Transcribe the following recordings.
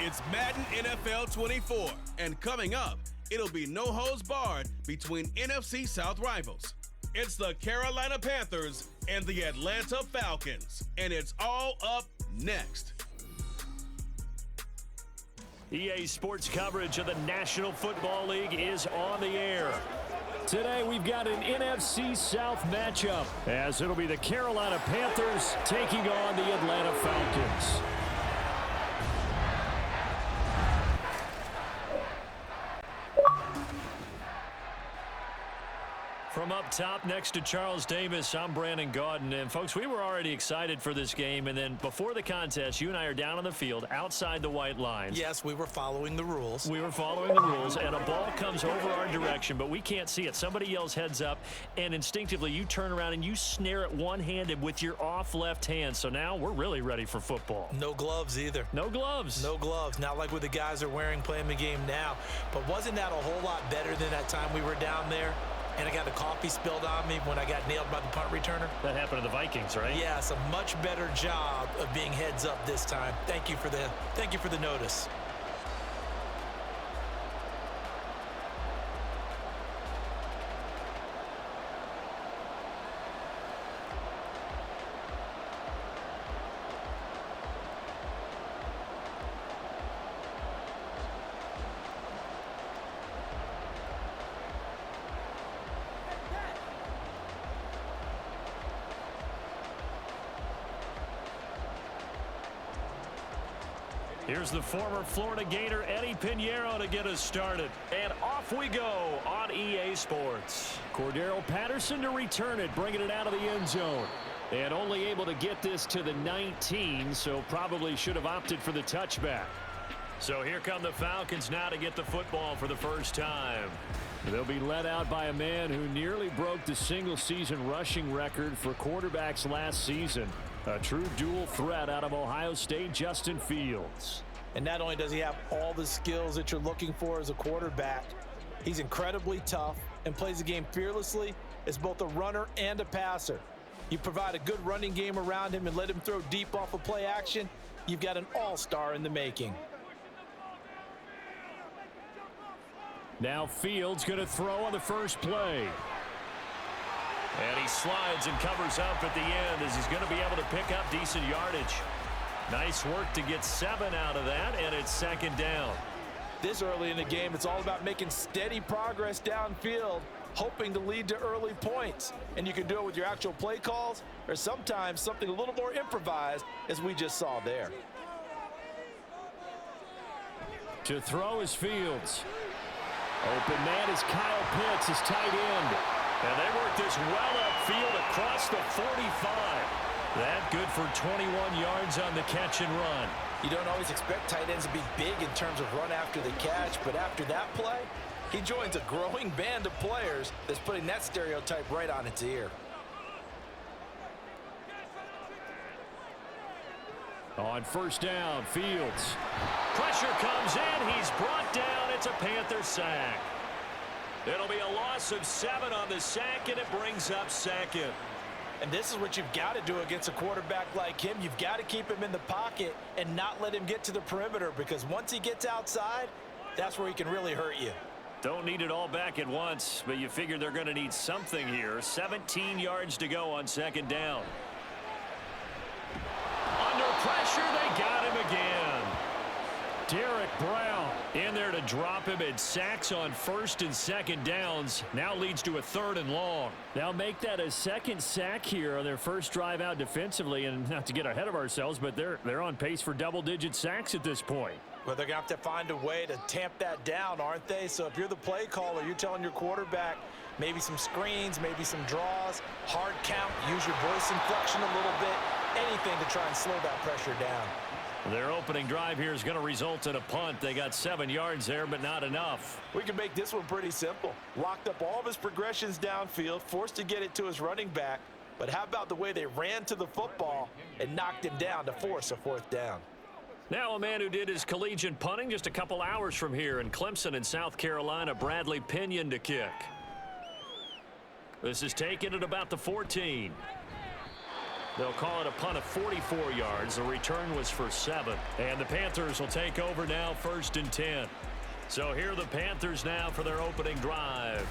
It's Madden NFL 24, and coming up, it'll be no holds barred between NFC South rivals. It's the Carolina Panthers and the Atlanta Falcons, and it's all up next. EA Sports coverage of the National Football League is on the air. Today we've got an NFC South matchup, as it'll be the Carolina Panthers taking on the Atlanta Falcons. From up top next to Charles Davis, I'm Brandon Gaudin. And folks, we were already excited for this game. And then before the contest, you and I are down on the field outside the white lines. Yes, we were following the rules. We were following the rules, and a ball comes over our direction, but we can't see it. Somebody yells heads up, and instinctively you turn around and you snare it one-handed with your off left hand. So now we're really ready for football. No gloves either. No gloves. No gloves. Not like what the guys are wearing playing the game now. But wasn't that a whole lot better than that time we were down there? And I got the coffee spilled on me when I got nailed by the punt returner. That happened to the Vikings, right? Yes, a much better job of being heads up this time. Thank you for the notice. Here's the former Florida Gator, Eddie Pinheiro, to get us started. And off we go on EA Sports. Cordero Patterson to return it, bringing it out of the end zone. And only able to get this to the 19, so probably should have opted for the touchback. So here come the Falcons now to get the football for the first time. They'll be led out by a man who nearly broke the single-season rushing record for quarterbacks last season. A true dual threat out of Ohio State, Justin Fields. And not only does he have all the skills that you're looking for as a quarterback, he's incredibly tough and plays the game fearlessly as both a runner and a passer. You provide a good running game around him and let him throw deep off of play action, you've got an all-star in the making. Now Fields going to throw on the first play. And he slides and covers up at the end as he's going to be able to pick up decent yardage. Nice work to get 7 out of that, and it's second down. This early in the game, it's all about making steady progress downfield, hoping to lead to early points. And you can do it with your actual play calls or sometimes something a little more improvised, as we just saw there. To throw is Fields. Open man is Kyle Pitts, his tight end. And they work this well upfield across the 45. That good for 21 yards on the catch and run. You don't always expect tight ends to be big in terms of run after the catch, but after that play, he joins a growing band of players that's putting that stereotype right on its ear. On first down, Fields. Pressure comes in. He's brought down. It's a Panther sack. It'll be a loss of 7 on the sack, and it brings up second. And this is what you've got to do against a quarterback like him. You've got to keep him in the pocket and not let him get to the perimeter, because once he gets outside, that's where he can really hurt you. Don't need it all back at once, but you figure they're going to need something here. 17 yards to go on second down. Under pressure, they got him again. Derek Brown in there to drop him, and sacks on first and second downs. Now leads to a 3rd and long. Now make that a second sack here on their first drive out defensively, and not to get ahead of ourselves, but they're on pace for double-digit sacks at this point. Well, they're going to have to find a way to tamp that down, aren't they? So if you're the play caller, you're telling your quarterback maybe some screens, maybe some draws, hard count, use your voice inflection a little bit, anything to try and slow that pressure down. Their opening drive here is going to result in a punt. They got 7 yards there, but not enough. We can make this one pretty simple. Locked up all of his progressions downfield, forced to get it to his running back. But how about the way they ran to the football and knocked him down to force a 4th down? Now a man who did his collegiate punting just a couple hours from here in Clemson in South Carolina, Bradley Pinion to kick. This is taken at about the 14. They'll call it a punt of 44 yards. The return was for 7. And the Panthers will take over now, 1st and 10. So here are the Panthers now for their opening drive.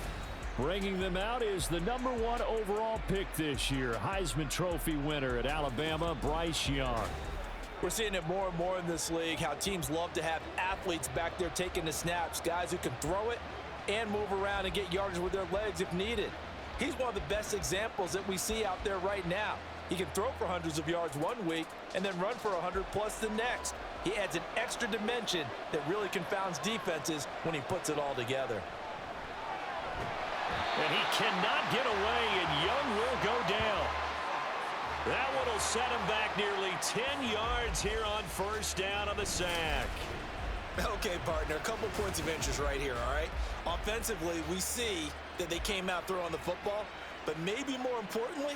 Bringing them out is the #1 overall pick this year, Heisman Trophy winner at Alabama, Bryce Young. We're seeing it more and more in this league, how teams love to have athletes back there taking the snaps, guys who can throw it and move around and get yardage with their legs if needed. He's one of the best examples that we see out there right now. He can throw for hundreds of yards one week and then run for 100+ the next. He adds an extra dimension that really confounds defenses when he puts it all together. And he cannot get away, and Young will go down. That one will set him back nearly 10 yards here on 1st down on the sack. Okay, partner, a couple points of interest right here, all right? Offensively, we see that they came out throwing the football, but maybe more importantly,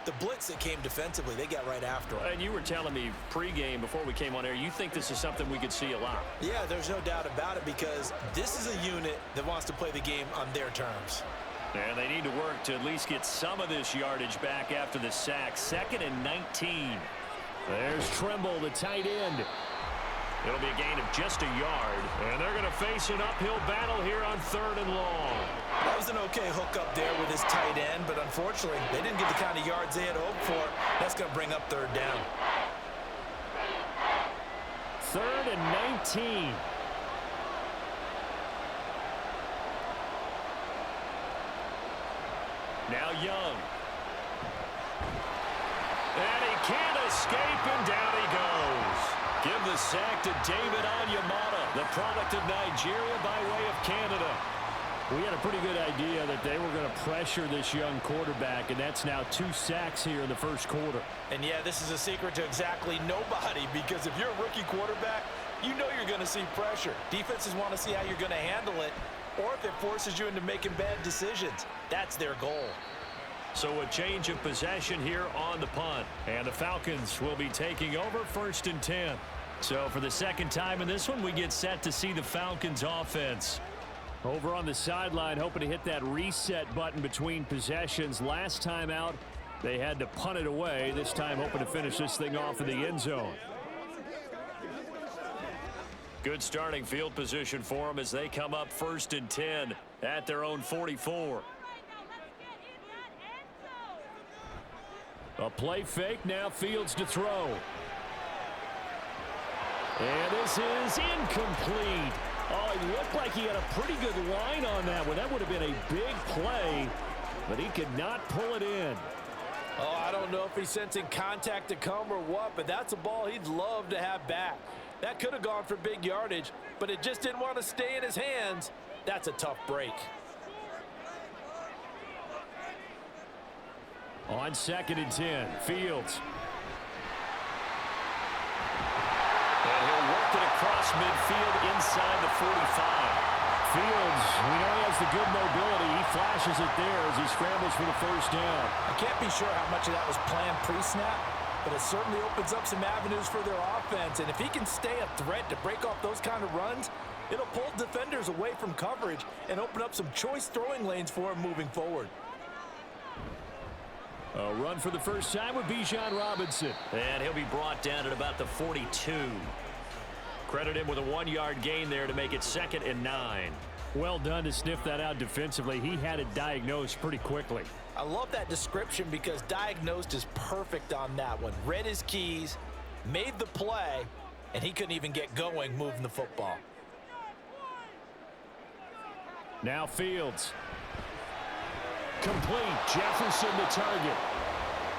the blitz that came defensively, they got right after him. And you were telling me pregame before we came on air, you think this is something we could see a lot. Yeah, there's no doubt about it because this is a unit that wants to play the game on their terms. And they need to work to at least get some of this yardage back after the sack. 2nd and 19. There's Trimble, the tight end. It'll be a gain of just a yard. And they're going to face an uphill battle here on 3rd and long. That was an okay hook up there with his tight end, but unfortunately, they didn't get the kind of yards they had hoped for. That's going to bring up 3rd down. 3rd and 19. Now Young. And he can't escape, and down he goes. Give the sack to David Onyemata, the product of Nigeria by way of Canada. We had a pretty good idea that they were going to pressure this young quarterback, and that's now 2 sacks here in the 1st quarter. And yeah, this is a secret to exactly nobody, because if you're a rookie quarterback, you know you're going to see pressure. Defenses want to see how you're going to handle it, or if it forces you into making bad decisions. That's their goal. So a change of possession here on the punt. And the Falcons will be taking over 1st and 10. So for the 2nd time in this one, we get set to see the Falcons offense. Over on the sideline, hoping to hit that reset button between possessions. Last time out, they had to punt it away. This time hoping to finish this thing off in the end zone. Good starting field position for them as they come up 1st and 10 at their own 44. A play fake, now Fields to throw. And this is incomplete. Oh, it looked like he had a pretty good line on that one. That would have been a big play, but he could not pull it in. Oh, I don't know if he's sensing contact to come or what, but that's a ball he'd love to have back. That could have gone for big yardage, but it just didn't want to stay in his hands. That's a tough break. On 2nd and 10, Fields. And he'll work it across midfield inside the 45. Fields, we know he has the good mobility. He flashes it there as he scrambles for the 1st down. I can't be sure how much of that was planned pre-snap, but it certainly opens up some avenues for their offense. And if he can stay a threat to break off those kind of runs, it'll pull defenders away from coverage and open up some choice throwing lanes for him moving forward. A run for the 1st time with Bijan Robinson. And he'll be brought down at about the 42. Credit him with a 1-yard gain there to make it 2nd and 9. Well done to sniff that out defensively. He had it diagnosed pretty quickly. I love that description because diagnosed is perfect on that one. Read his keys, made the play, and he couldn't even get going moving the football. Now Fields. Complete. Jefferson the target.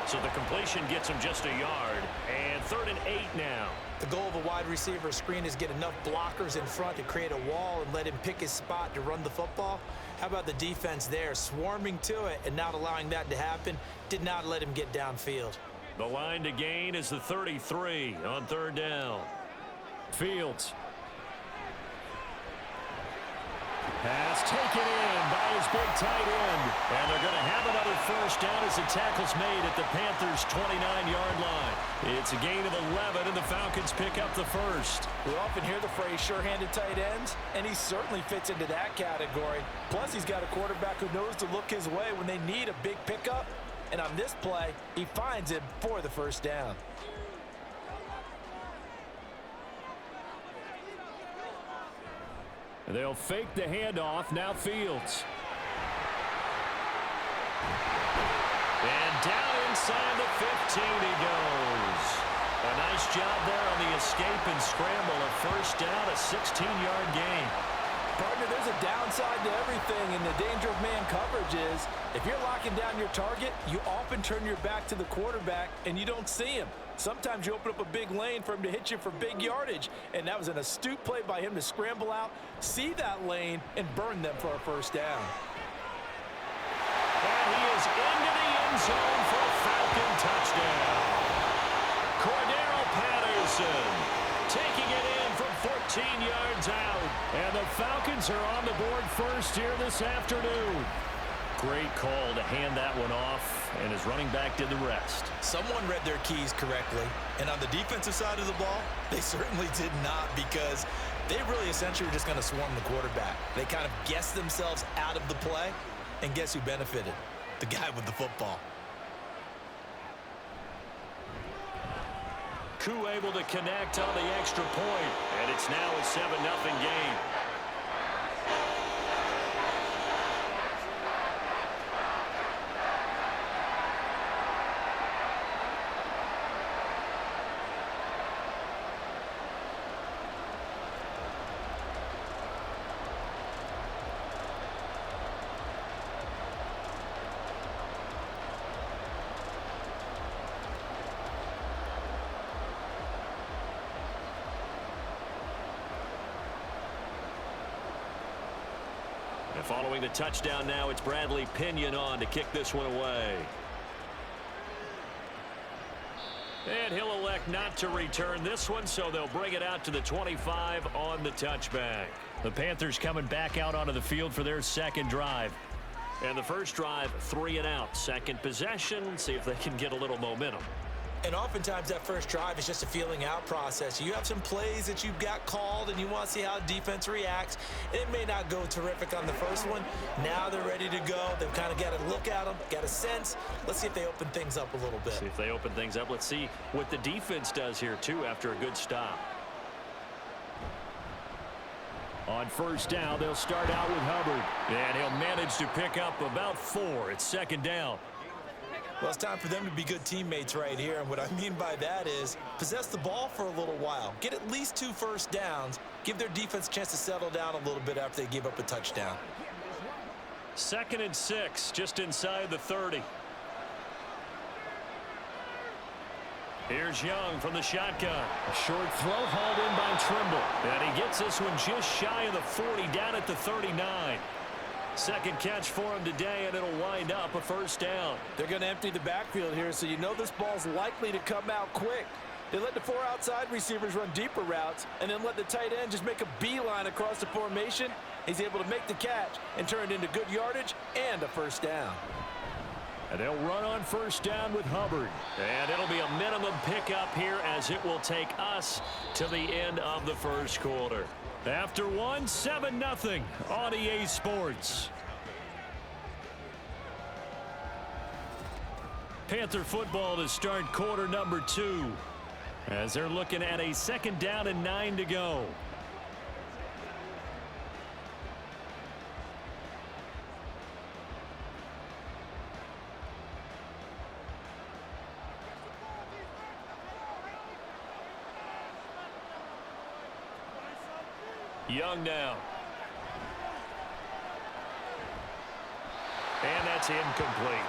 So the completion gets him just a yard. And 3rd and 8 now. The goal of a wide receiver screen is get enough blockers in front to create a wall and let him pick his spot to run the football. How about the defense there, swarming to it and not allowing that to happen? Did not let him get downfield. The line to gain is the 33 on 3rd down. Fields. Pass taken in by his big tight end. And they're going to have another 1st down as the tackle's made at the Panthers' 29-yard line. It's a gain of 11, and the Falcons pick up the 1st. We often hear the phrase sure-handed tight ends, and he certainly fits into that category. Plus, he's got a quarterback who knows to look his way when they need a big pickup. And on this play, he finds him for the first down. They'll fake the handoff. Now Fields. And down inside the 15 he goes. A nice job there on the escape and scramble. A first down, a 16-yard gain. Partner, there's a downside to everything, and the danger of man coverage is if you're locking down your target, you often turn your back to the quarterback and you don't see him. Sometimes you open up a big lane for him to hit you for big yardage, and that was an astute play by him to scramble out, see that lane, and burn them for a first down. And he is into the end zone for a Falcon touchdown. Cordero Patterson taking it in from 14 yards out. And the Falcons are on the board first here this afternoon. Great call to hand that one off, and his running back did the rest. Someone read their keys correctly, and on the defensive side of the ball, they certainly did not, because they really essentially were just going to swarm the quarterback. They kind of guessed themselves out of the play, and guess who benefited? The guy with the football. Koo able to connect on the extra point, and it's now a 7-0 game. Following the touchdown now, it's Bradley Pinion on to kick this one away. And he'll elect not to return this one, so they'll bring it out to the 25 on the touchback. The Panthers coming back out onto the field for their second drive. And the first drive, 3 and out. Second possession, see if they can get a little momentum. And oftentimes that first drive is just a feeling out process. You have some plays that you've got called and you want to see how defense reacts. It may not go terrific on the first one. Now they're ready to go. They've kind of got to look at them, got a sense. Let's see if they open things up a little bit. See if they open things up. Let's see what the defense does here, too, after a good stop. On first down, they'll start out with Hubbard. And he'll manage to pick up about 4. It's second down. Well, it's time for them to be good teammates right here. And what I mean by that is possess the ball for a little while. Get at least 2 first downs. Give their defense a chance to settle down a little bit after they give up a touchdown. 2nd and 6, just inside the 30. Here's Young from the shotgun. A short throw hauled in by Trimble. And he gets this one just shy of the 40, down at the 39. Second catch for him today, and it'll wind up a first down. They're going to empty the backfield here, so you know this ball's likely to come out quick. They let the 4 outside receivers run deeper routes and then let the tight end just make a beeline across the formation. He's able to make the catch and turn it into good yardage and a first down. And they'll run on first down with Hubbard. And it'll be a minimum pickup here as it will take us to the end of the first quarter. After 1, 7-0 on EA Sports. Panther football to start quarter number 2. As they're looking at a 2nd down and 9 to go. Young now. And that's incomplete.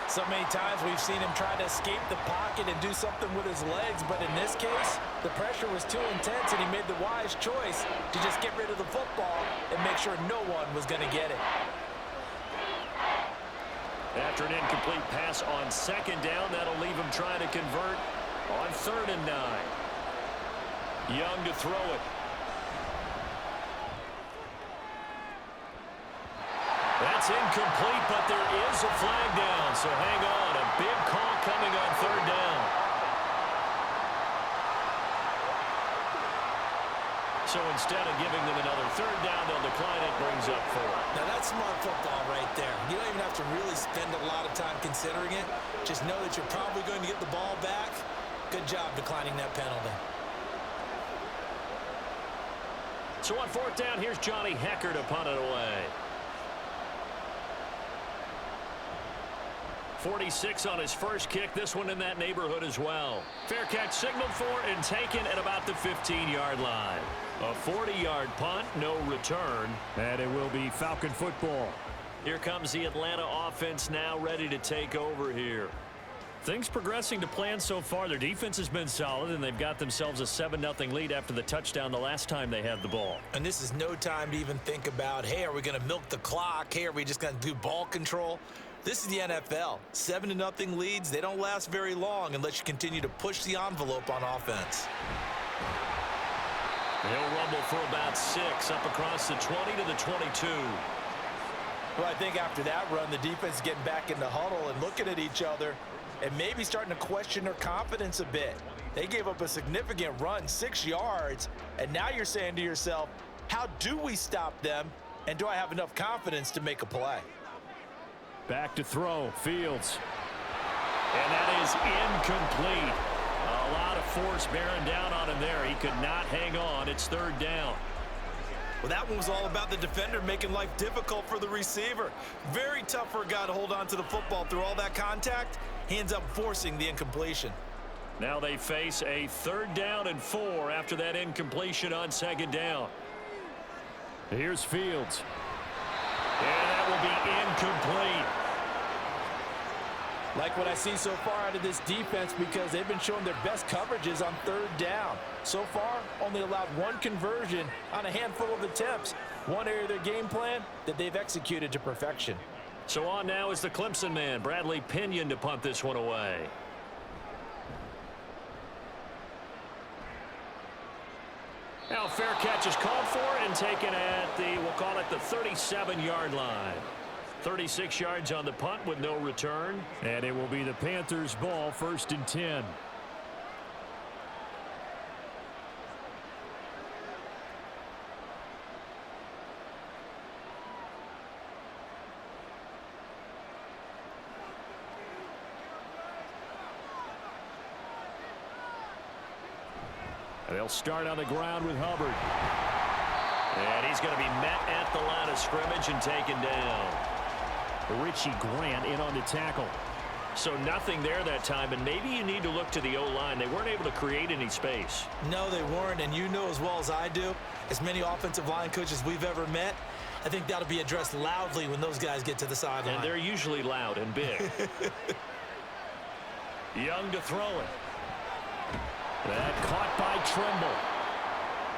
So many times we've seen him try to escape the pocket and do something with his legs, but in this case, the pressure was too intense and he made the wise choice to just get rid of the football and make sure no one was going to get it. After an incomplete pass on 2nd down, that'll leave him trying to convert on 3rd and 9. Young to throw it. That's incomplete, but there is a flag down, so hang on. A big call coming on 3rd down. So instead of giving them another third down, they'll decline it, brings up 4. Now, that's smart football right there. You don't even have to really spend a lot of time considering it. Just know that you're probably going to get the ball back. Good job declining that penalty. So on 4th down, here's Johnny Hecker to punt it away. 46 on his first kick. This one in that neighborhood as well. Fair catch signaled for and taken at about the 15-yard line. A 40-yard punt, no return. And it will be Falcon football. Here comes the Atlanta offense now ready to take over here. Things progressing to plan so far. Their defense has been solid, and they've got themselves a 7-0 lead after the touchdown the last time they had the ball. And this is no time to even think about, hey, are we going to milk the clock? Hey, are we just going to do ball control? This is the NFL. 7-0 leads, they don't last very long unless you continue to push the envelope on offense. They'll rumble for about 6 up across the 20 to the 22. Well, I think after that run, the defense is getting back in the huddle and looking at each other and maybe starting to question their confidence a bit. They gave up a significant run, 6 yards, and now you're saying to yourself, how do we stop them, and do I have enough confidence to make a play? Back to throw, Fields. And that is incomplete. A lot of force bearing down on him there. He could not hang on. It's 3rd down. Well, that one was all about the defender making life difficult for the receiver. Very tough for a guy to hold on to the football through all that contact. He ends up forcing the incompletion. Now they face a 3rd down and 4 after that incompletion on 2nd down. Here's Fields. And that will be incomplete. Like what I see so far out of this defense, because they've been showing their best coverages on 3rd down. So far, only allowed 1 conversion on a handful of attempts. One area of their game plan that they've executed to perfection. So on now is the Clemson man, Bradley Pinion, to punt this one away. Now fair catch is called for and taken at the, we'll call it the 37-yard line. 36 yards on the punt with no return. And it will be the Panthers' ball, 1st and 10. They'll start on the ground with Hubbard. And he's going to be met at the line of scrimmage and taken down. Richie Grant in on the tackle. So nothing there that time, and maybe you need to look to the O-line. They weren't able to create any space. No, they weren't, and you know as well as I do, as many offensive line coaches we've ever met, I think that'll be addressed loudly when those guys get to the sideline. And they're usually loud and big. Young to throw it. That caught by Trimble.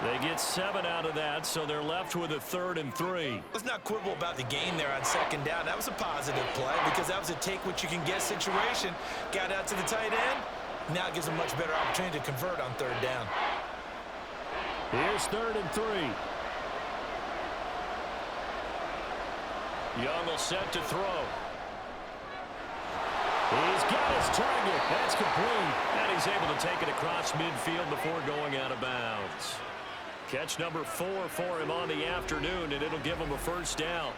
They get 7 out of that, so they're left with a 3rd and 3. Let's not quibble about the gain there on 2nd down. That was a positive play because that was a take-what-you-can-get situation. Got out to the tight end. Now it gives them a much better opportunity to convert on 3rd down. Here's 3rd and 3. Young will set to throw. He's got his target. That's complete. And he's able to take it across midfield before going out of bounds. Catch number 4 for him on the afternoon, and it'll give him a 1st down.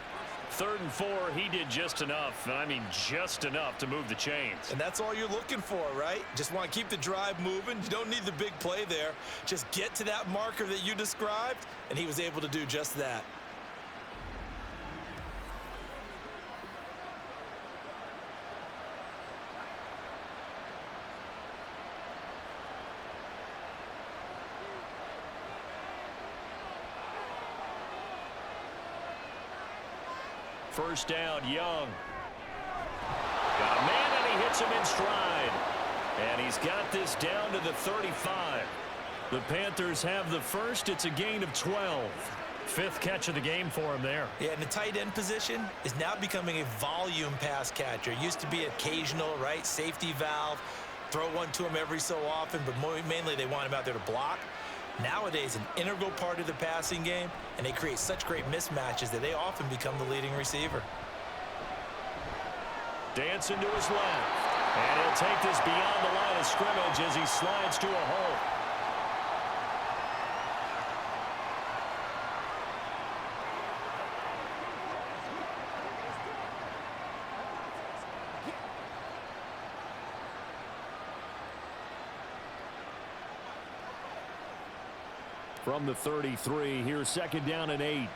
3rd and 4, he did just enough. I mean, just enough to move the chains. And that's all you're looking for, right? Just want to keep the drive moving. You don't need the big play there. Just get to that marker that you described, and he was able to do just that. First down, Young. Got a man, and he hits him in stride. And he's got this down to the 35. The Panthers have the first. It's a gain of 12. 5th catch of the game for him there. Yeah, and the tight end position is now becoming a volume pass catcher. Used to be occasional, right? Safety valve. Throw one to him every so often, but mainly they want him out there to block. Nowadays, an integral part of the passing game, and they create such great mismatches that they often become the leading receiver. Dancing to his left. And he'll take this beyond the line of scrimmage as he slides to a hole. from the 33. Here's 2nd down and 8.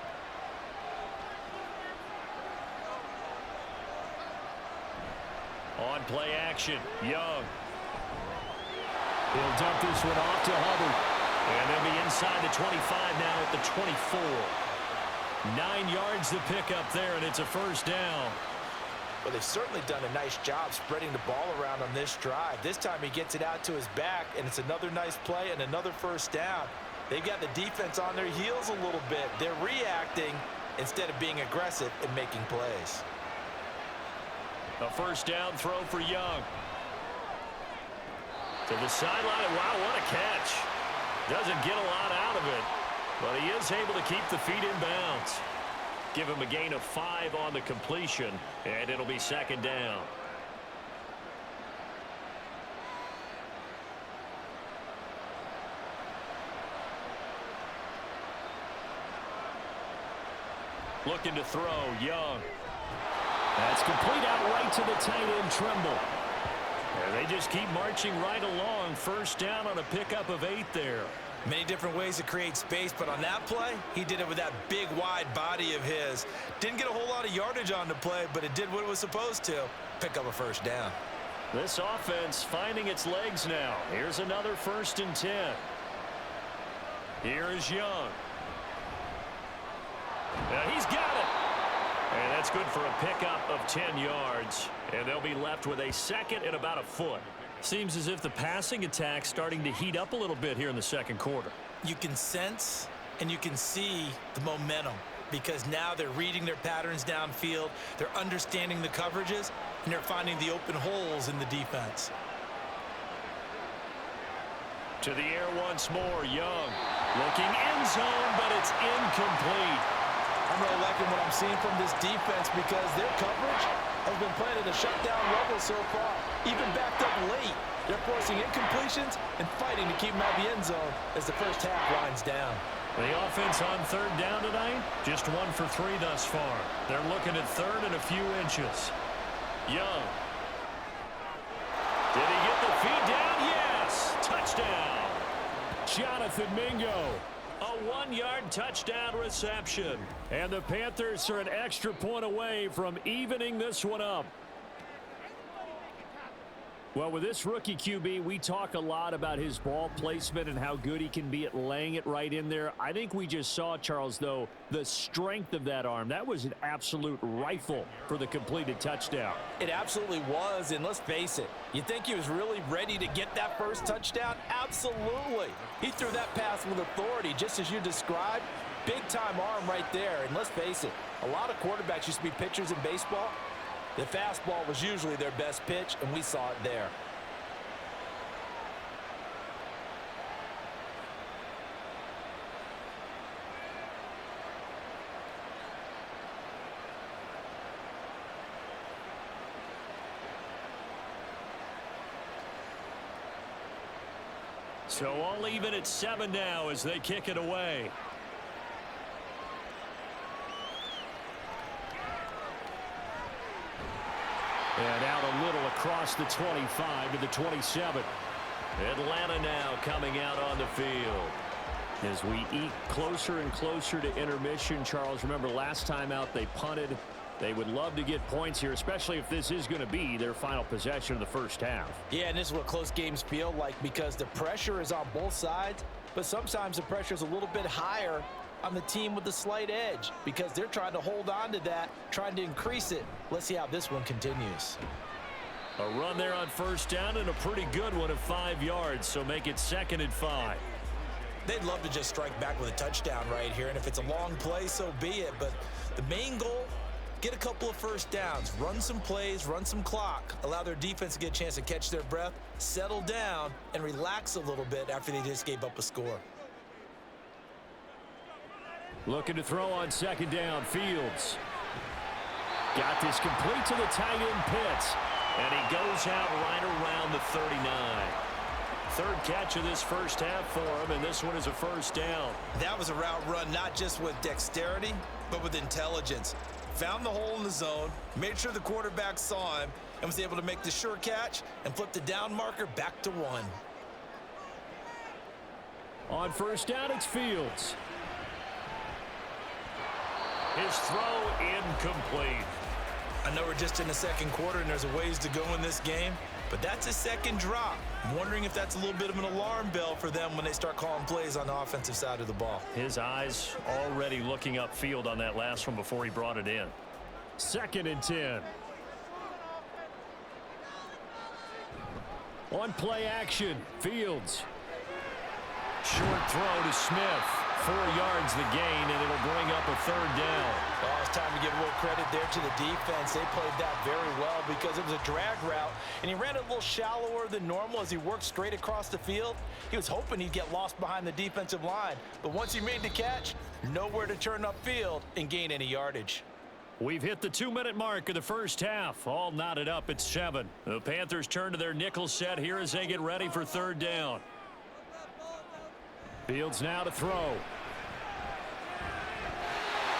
On play action, Young. He'll dump this one off to Hubbard. And they'll be inside the 25 now at the 24. 9 yards to pick up there, and it's a 1st down. Well, they've certainly done a nice job spreading the ball around on this drive. This time he gets it out to his back, and it's another nice play and another 1st down. They've got the defense on their heels a little bit. They're reacting instead of being aggressive and making plays. A 1st down throw for Young. To the sideline. Wow, what a catch. Doesn't get a lot out of it, but he is able to keep the feet in bounds. Give him a gain of 5 on the completion, and it'll be 2nd down. Looking to throw, Young. That's complete out right to the tight end, Trimble. And they just keep marching right along. 1st down on a pickup of 8 there. Many different ways to create space, but on that play, he did it with that big, wide body of his. Didn't get a whole lot of yardage on the play, but it did what it was supposed to. Pick up a 1st down. This offense finding its legs now. Here's another 1st and 10. Here is Young. Now he's got it. And that's good for a pickup of 10 yards. And they'll be left with a 2nd and about a foot. Seems as if the passing attack's starting to heat up a little bit here in the 2nd quarter. You can sense and you can see the momentum because now they're reading their patterns downfield, they're understanding the coverages, and they're finding the open holes in the defense. To the air once more, Young. Looking end zone, but it's incomplete. I'm really liking what I'm seeing from this defense because their coverage has been playing at a shutdown level so far. Even backed up late, they're forcing incompletions and fighting to keep them out of the end zone as the 1st half winds down. The offense on 3rd down tonight, just 1 for 3 thus far. They're looking at 3rd and a few inches. Young. Did he get the feed down? Yes! Touchdown! Jonathan Mingo. A 1-yard touchdown reception. And the Panthers are an extra point away from evening this one up. Well, with this rookie QB, we talk a lot about his ball placement and how good he can be at laying it right in there. I think we just saw, Charles, though, the strength of that arm. That was an absolute rifle for the completed touchdown. It absolutely was, and let's face it, you think he was really ready to get that 1st touchdown? Absolutely. He threw that pass with authority, just as you described. Big-time arm right there, and let's face it, a lot of quarterbacks used to be pitchers in baseball. The fastball was usually their best pitch, and we saw it there. So all even at 7 now as they kick it away. And out a little across the 25 to the 27. Atlanta now coming out on the field. As we eat closer and closer to intermission, Charles, remember last time out they punted. They would love to get points here, especially if this is going to be their final possession of the 1st half. Yeah, and this is what close games feel like because the pressure is on both sides, but sometimes the pressure is a little bit higher on the team with the slight edge because they're trying to hold on to that, trying to increase it. Let's see how this one continues. A run there on 1st down and a pretty good one of 5 yards, so make it 2nd and 5. They'd love to just strike back with a touchdown right here, and if it's a long play, so be it. But the main goal, get a couple of 1st downs, run some plays, run some clock, allow their defense to get a chance to catch their breath, settle down, and relax a little bit after they just gave up a score. Looking to throw on 2nd down, Fields. Got this complete to the tight end, Pitts. And he goes out right around the 39. 3rd catch of this 1st half for him, and this one is a 1st down. That was a route run not just with dexterity, but with intelligence. Found the hole in the zone, made sure the quarterback saw him, and was able to make the sure catch and flip the down marker back to 1. On first down, it's Fields. His throw incomplete. I know we're just in the second quarter and there's a ways to go in this game, but that's a second drop. I'm wondering if that's a little bit of an alarm bell for them when they start calling plays on the offensive side of the ball. His eyes already looking upfield on that last one before he brought it in. 2nd and 10. On play action, Fields. Short throw to Smith. 4 yards the gain, and it'll bring up a 3rd down. Oh, it's time to give a little credit there to the defense. They played that very well because it was a drag route, and he ran it a little shallower than normal as he worked straight across the field. He was hoping he'd get lost behind the defensive line, but once he made the catch, nowhere to turn upfield and gain any yardage. We've hit the 2-minute mark of the first half. All knotted up at 7. The Panthers turn to their nickel set here as they get ready for 3rd down. Fields now to throw.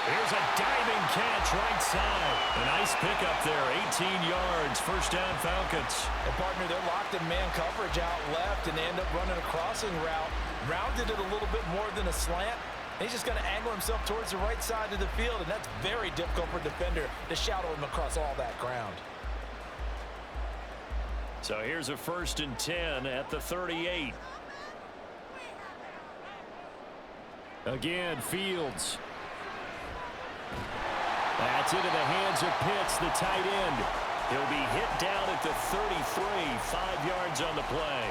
Here's a diving catch right side. A nice pickup there, 18 yards, 1st down Falcons. And partner, they're locked in man coverage out left, and they end up running a crossing route. Rounded it a little bit more than a slant. And he's just going to angle himself towards the right side of the field, and that's very difficult for a defender to shadow him across all that ground. So here's a 1st and 10 at the 38. Again, Fields. That's into the hands of Pitts, the tight end. He'll be hit down at the 33, 5 yards on the play.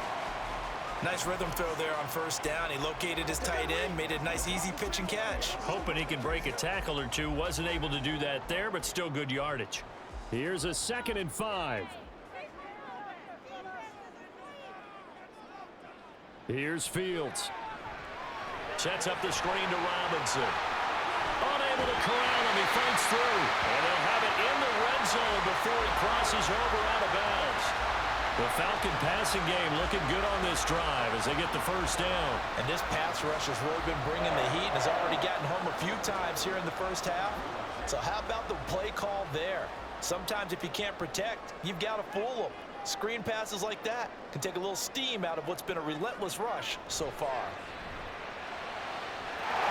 Nice rhythm throw there on 1st down. He located his tight end, made a nice easy pitch and catch. Hoping he can break a tackle or two. Wasn't able to do that there, but still good yardage. Here's a 2nd and 5. Here's Fields. Sets up the screen to Robinson. Unable to corral him. He fights through. And they'll have it in the red zone before he crosses over out of bounds. The Falcon passing game looking good on this drive as they get the 1st down. And this pass rush has really been bringing the heat and has already gotten home a few times here in the first half. So how about the play call there? Sometimes if you can't protect, you've got to fool them. Screen passes like that can take a little steam out of what's been a relentless rush so far.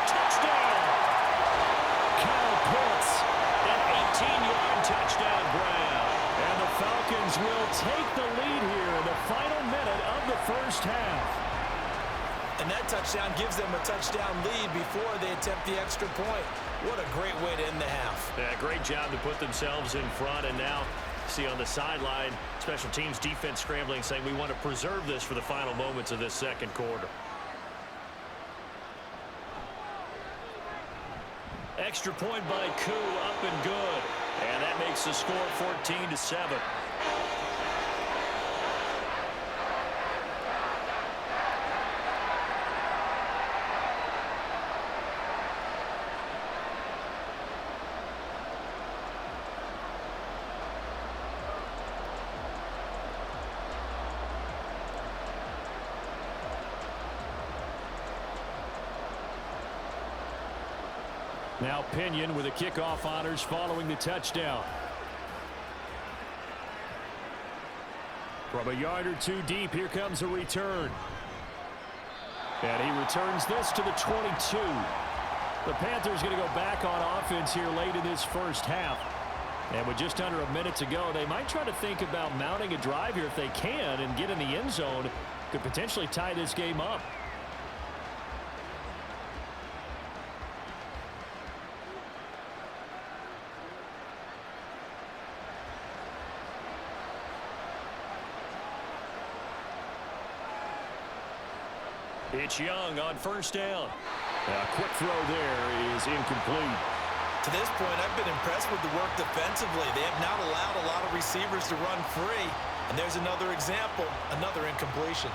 Touchdown! Kyle Pitts, an 18-yard touchdown grab. And the Falcons will take the lead here in the final minute of the first half. And that touchdown gives them a touchdown lead before they attempt the extra point. What a great way to end the half. Yeah, great job to put themselves in front, and now see on the sideline, special teams defense scrambling, saying we want to preserve this for the final moments of this second quarter. Extra point by Koo, up and good. And that makes the score 14-7. Now Pinion with the kickoff honors following the touchdown. From a yard or two deep, here comes a return. And he returns this to the 22. The Panthers going to go back on offense here late in this first half. And with just under a minute to go, they might try to think about mounting a drive here if they can and get in the end zone. Could potentially tie this game up. It's Young on 1st down. A quick throw there is incomplete. To this point, I've been impressed with the work defensively. They have not allowed a lot of receivers to run free. And there's another example, another incompletion.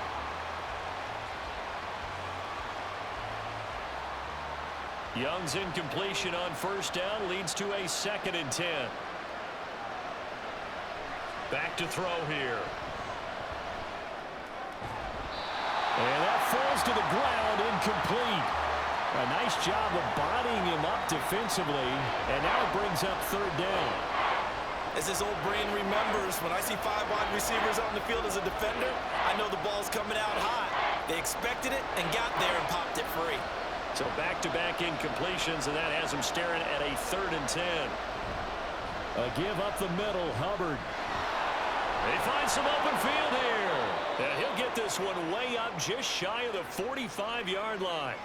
Young's incompletion on 1st down leads to a 2nd and 10. Back to throw here. And that falls to the ground, incomplete. A nice job of bodying him up defensively, and now it brings up 3rd down. As this old brain remembers, when I see 5 wide receivers on the field as a defender, I know the ball's coming out hot. They expected it and got there and popped it free. So back-to-back incompletions, and that has him staring at a 3rd and 10. A give up the middle, Hubbard. They find some open field here. And he'll get this one way up just shy of the 45-yard line.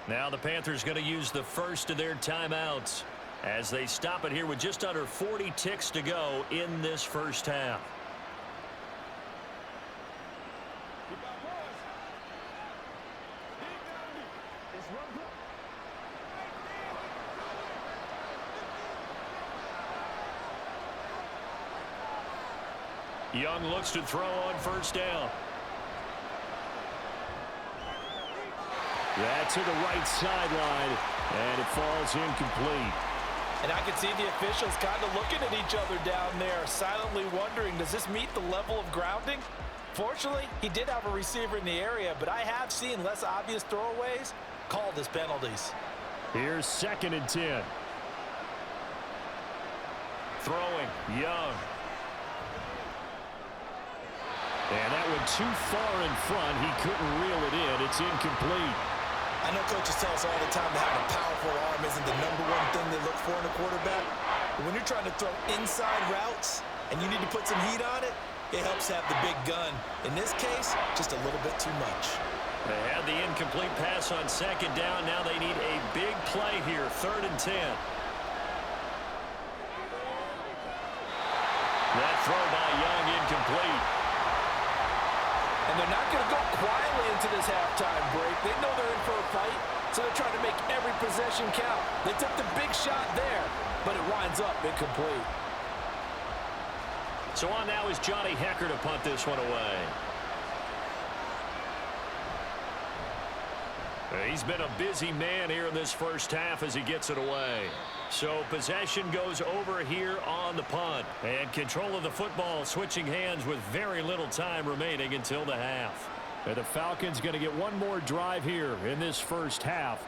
Now the Panthers going to use the first of their timeouts as they stop it here with just under 40 ticks to go in this first half. Young looks to throw on first down. That to the right sideline, and it falls incomplete. And I can see the officials kind of looking at each other down there, silently wondering, does this meet the level of grounding? Fortunately, he did have a receiver in the area, but I have seen less obvious throwaways called as penalties. Here's 2nd and 10. Throwing, Young. And that one too far in front. He couldn't reel it in. It's incomplete. I know coaches tell us all the time that having a powerful arm isn't the #1 thing they look for in a quarterback. But when you're trying to throw inside routes and you need to put some heat on it, it helps have the big gun. In this case, just a little bit too much. They had the incomplete pass on 2nd down. Now they need a big play here, 3rd and 10. That throw by Young incomplete. And they're not going to go quietly into this halftime break. They know they're in for a fight, so they're trying to make every possession count. They took the big shot there, but it winds up incomplete. So on now is Johnny Hecker to punt this one away. He's been a busy man here in this first half as he gets it away. So possession goes over here on the punt. And control of the football switching hands with very little time remaining until the half. And the Falcons going to get one more drive here in this first half.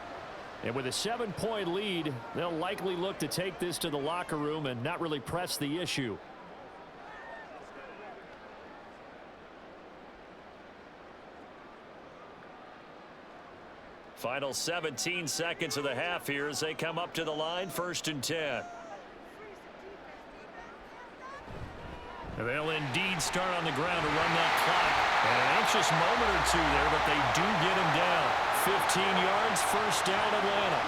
And with a 7-point lead, they'll likely look to take this to the locker room and not really press the issue. Final 17 seconds of the half here as they come up to the line, 1st and 10. And they'll indeed start on the ground to run that clock. And an anxious moment or two there, but they do get him down. 15 yards, 1st down, Atlanta.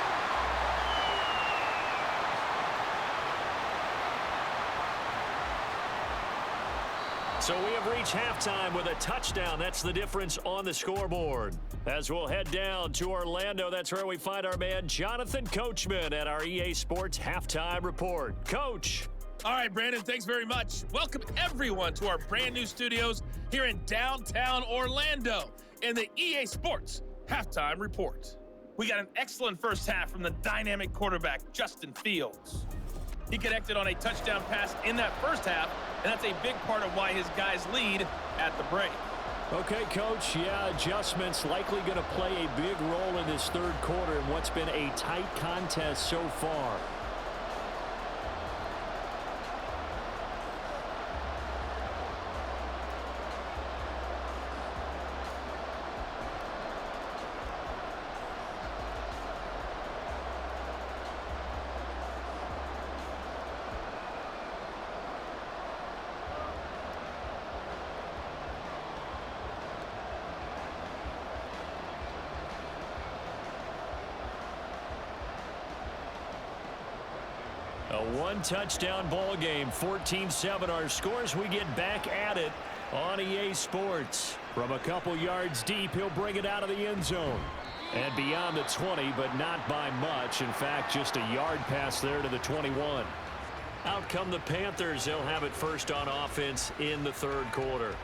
So we have reached halftime with a touchdown. That's the difference on the scoreboard. As we'll head down to Orlando, that's where we find our man Jonathan Coachman at our EA Sports Halftime Report. Coach. All right, Brandon, thanks very much. Welcome, everyone, to our brand new studios here in downtown Orlando in the EA Sports Halftime Report. We got an excellent first half from the dynamic quarterback, Justin Fields. He connected on a touchdown pass in that first half, and that's a big part of why his guys lead at the break. Okay, Coach, yeah, adjustments likely going to play a big role in this third quarter in what's been a tight contest so far. A one-touchdown ball game, 14-7 our scores. We get back at it on EA Sports. From a couple yards deep, he'll bring it out of the end zone. And beyond the 20, but not by much. In fact, just a yard pass there to the 21. Out come the Panthers. They'll have it first on offense in the third quarter.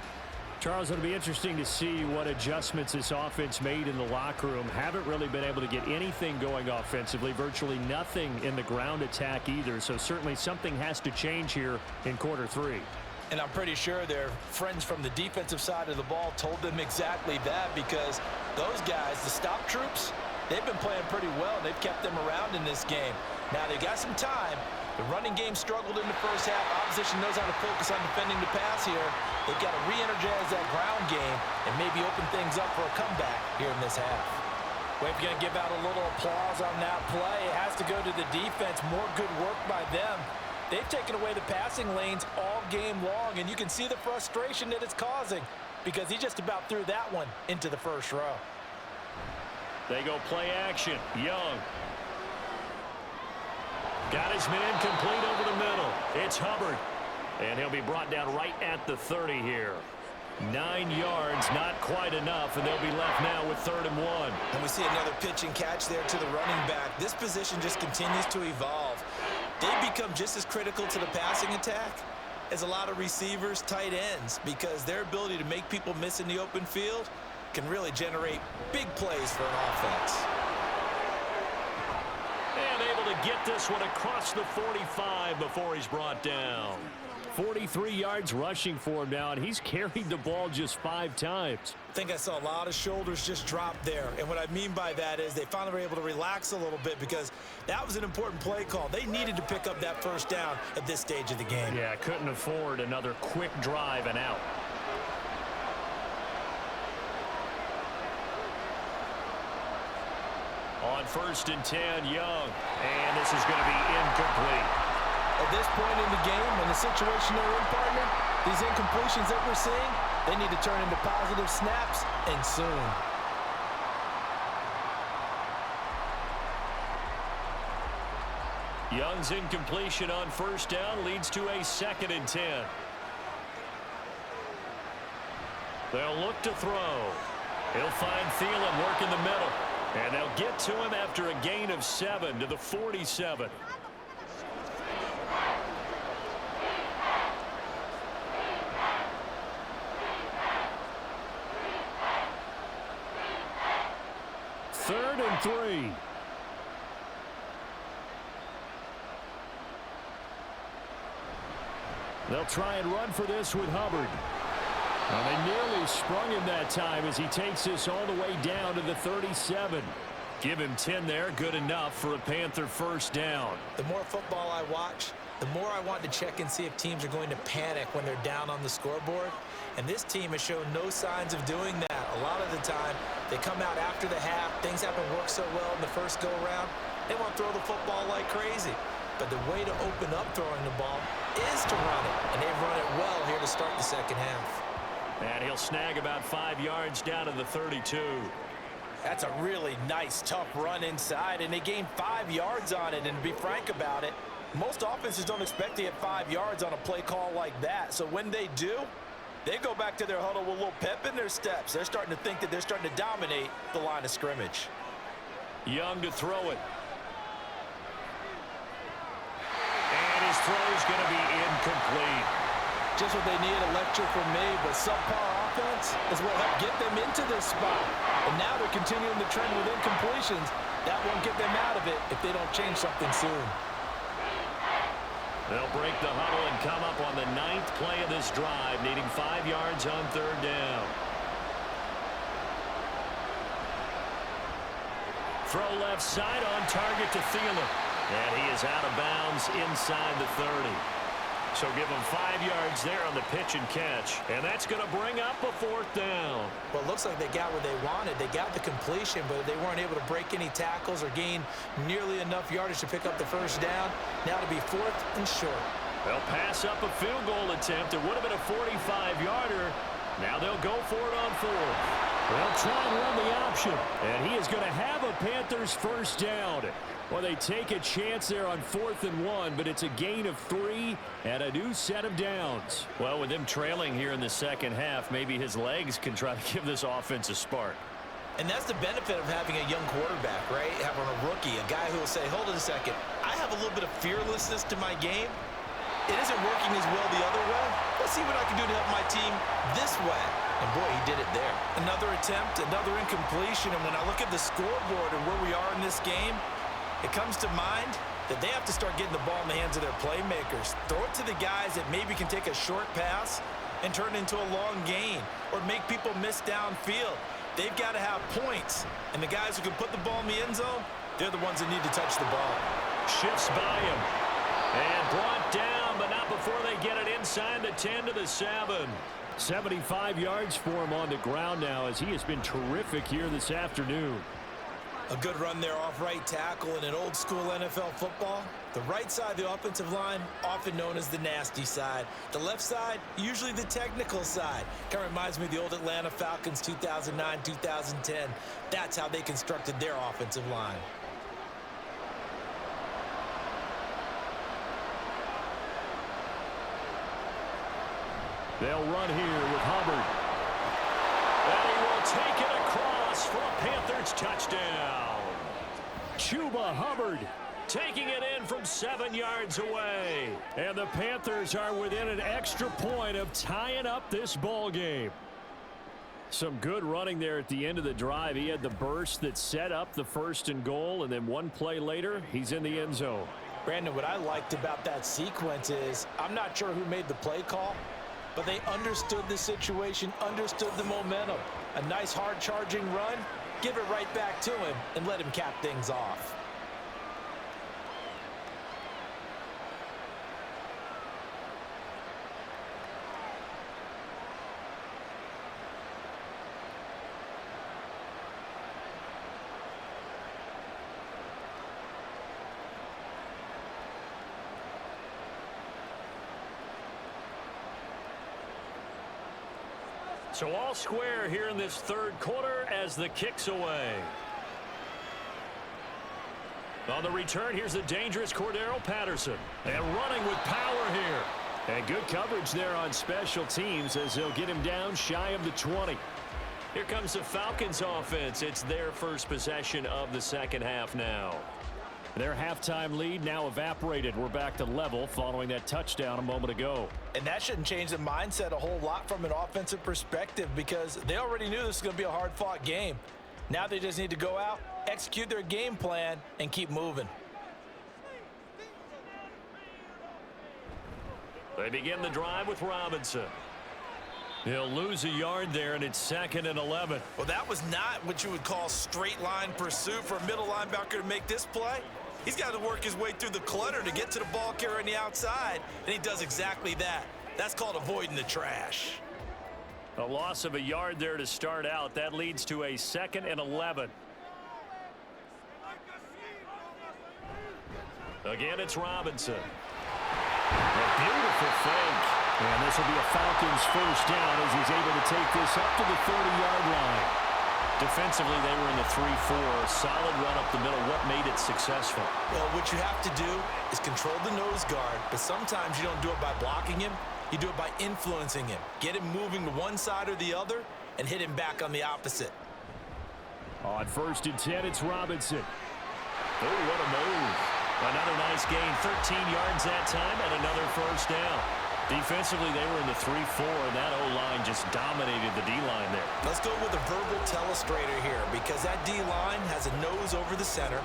Charles, it'll be interesting to see what adjustments this offense made in the locker room. Haven't really been able to get anything going offensively, virtually nothing in the ground attack either. So certainly something has to change here in quarter three. And I'm pretty sure their friends from the defensive side of the ball told them exactly that, because those guys, the stop troops, they've been playing pretty well. They've kept them around in this game. Now they got some time, The running game struggled in the first half. Opposition knows how to focus on defending the pass here. They've got to re-energize that ground game and maybe open things up for a comeback here in this half. We're going to give out a little applause on that play. It has to go to the defense. More good work by them. They've taken away the passing lanes all game long, and you can see the frustration that it's causing because he just about threw that one into the first row. They go play action. Young. Got his man complete over the middle. It's Hubbard. And he'll be brought down right at the 30 here. 9 yards, not quite enough, and they'll be left now with 3rd and 1. And we see another pitch and catch there to the running back. This position just continues to evolve. They become just as critical to the passing attack as a lot of receivers, tight ends, because their ability to make people miss in the open field can really generate big plays for an offense. And able to get this one across the 45 before he's brought down. 43 yards rushing for him now, and he's carried the ball just 5 times. I think I saw a lot of shoulders just drop there. And what I mean by that is they finally were able to relax a little bit because that was an important play call. They needed to pick up that first down at this stage of the game. Yeah, couldn't afford another quick drive and out. On 1st and 10, Young. And this is going to be incomplete. At this point in the game, in the situation they're in, partner, these incompletions that we're seeing, they need to turn into positive snaps, and soon. Young's incompletion on 1st down leads to a 2nd and 10. They'll look to throw. He'll find Thielen work in the middle. And they'll get to him after a gain of 7 to the 47. Third and 3. They'll try and run for this with Hubbard. Well, they nearly sprung him that time as he takes this all the way down to the 37. Give him 10 there, good enough for a Panther 1st down. The more football I watch, the more I want to check and see if teams are going to panic when they're down on the scoreboard. And this team has shown no signs of doing that. A lot of the time, they come out after the half. Things haven't worked so well in the first go-around. They want to throw the football like crazy. But the way to open up throwing the ball is to run it. And they've run it well here to start the second half. And he'll snag about 5 yards down to the 32. That's a really nice, tough run inside, and they gained 5 yards on it. And to be frank about it, most offenses don't expect to get 5 yards on a play call like that. So when they do, they go back to their huddle with a little pep in their steps. They're starting to think that they're starting to dominate the line of scrimmage. Young to throw it. And his throw is going to be incomplete. Just what they need, a lecture from me, but subpar offense is what helped get them into this spot. And now they're continuing the trend with incompletions. That won't get them out of it if they don't change something soon. They'll break the huddle and come up on the 9th play of this drive, needing 5 yards on 3rd down. Throw left side on target to Thielen. And he is out of bounds inside the 30. So give them 5 yards there on the pitch and catch. And that's going to bring up a 4th down. Well, it looks like they got what they wanted. They got the completion, but they weren't able to break any tackles or gain nearly enough yardage to pick up the 1st down. Now to be 4th and short. They'll pass up a field goal attempt. It would have been a 45-yarder. Now they'll go for it on 4th. They'll try and run the option. And he is going to have a Panthers 1st down. Well, they take a chance there on 4th and 1, but it's a gain of 3 and a new set of downs. Well, with them trailing here in the second half, maybe his legs can try to give this offense a spark. And that's the benefit of having a young quarterback, right? Having a rookie, a guy who will say, hold it a second, I have a little bit of fearlessness to my game. It isn't working as well the other way. Let's see what I can do to help my team this way. And boy, he did it there. Another attempt, another incompletion. And when I look at the scoreboard and where we are in this game, it comes to mind that they have to start getting the ball in the hands of their playmakers. Throw it to the guys that maybe can take a short pass and turn it into a long gain or make people miss downfield. They've got to have points. And the guys who can put the ball in the end zone, they're the ones that need to touch the ball. Shifts by him. And brought down, but not before they get it inside the 10 to the 7. 75 yards for him on the ground now, as he has been terrific here this afternoon. A good run there off right tackle in an old school NFL football. The right side of the offensive line, often known as the nasty side. The left side, usually the technical side. Kind of reminds me of the old Atlanta Falcons 2009-2010. That's how they constructed their offensive line. They'll run here with Hubbard. And he will take it across for a Panthers touchdown. Chuba Hubbard taking it in from 7 yards away. And the Panthers are within an extra point of tying up this ball game. Some good running there at the end of the drive. He had the burst that set up the 1st and goal, and then one play later, he's in the end zone. Brandon, what I liked about that sequence is, I'm not sure who made the play call, but they understood the situation, understood the momentum. A nice hard charging run, give it right back to him and let him cap things off. So all square here in this 3rd quarter as the kick's away. On the return, here's the dangerous Cordero Patterson. And running with power here. And good coverage there on special teams as they'll get him down shy of the 20. Here comes the Falcons offense. It's their first possession of the second half now. Their halftime lead now evaporated. We're back to level following that touchdown a moment ago. And that shouldn't change the mindset a whole lot from an offensive perspective, because they already knew this was going to be a hard-fought game. Now they just need to go out, execute their game plan, and keep moving. They begin the drive with Robinson. He'll lose a yard there, and it's 2nd and 11. Well, that was not what you would call straight line pursuit for a middle linebacker to make this play. He's got to work his way through the clutter to get to the ball carrier on the outside, and he does exactly that. That's called avoiding the trash. A loss of a yard there to start out. That leads to a 2nd and 11. Again, it's Robinson. A beautiful fake. And this will be a Falcons first down as he's able to take this up to the 30-yard line. Defensively, they were in the 3-4. Solid run up the middle. What made it successful? Well, what you have to do is control the nose guard, but sometimes you don't do it by blocking him. You do it by influencing him. Get him moving to one side or the other and hit him back on the opposite. On 1st and 10, it's Robinson. Oh, what a move. Another nice gain. 13 yards that time and another first down. Defensively, they were in the 3-4, and that O-line just dominated the D-line there. Let's go with a verbal telestrator here, because that D-line has a nose over the center,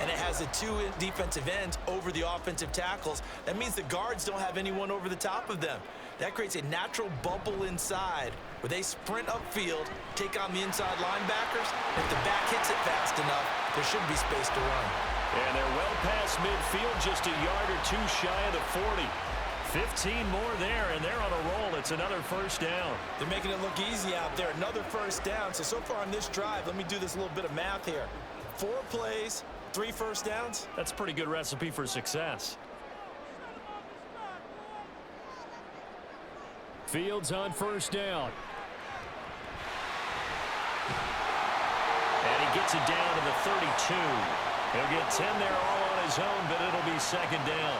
and it has the 2 defensive ends over the offensive tackles. That means the guards don't have anyone over the top of them. That creates a natural bubble inside where they sprint upfield, take on the inside linebackers. If the back hits it fast enough, there should be space to run. And they're well past midfield, just a yard or 2 shy of the 40. 15 more there, and they're on a roll. It's another first down. They're making it look easy out there. Another first down. So far on this drive, let me do this little bit of math here. 4 plays, 3 first downs. That's a pretty good recipe for success. Fields on first down. And he gets it down to the 32. He'll get 10 there all on his own, but it'll be 2nd down.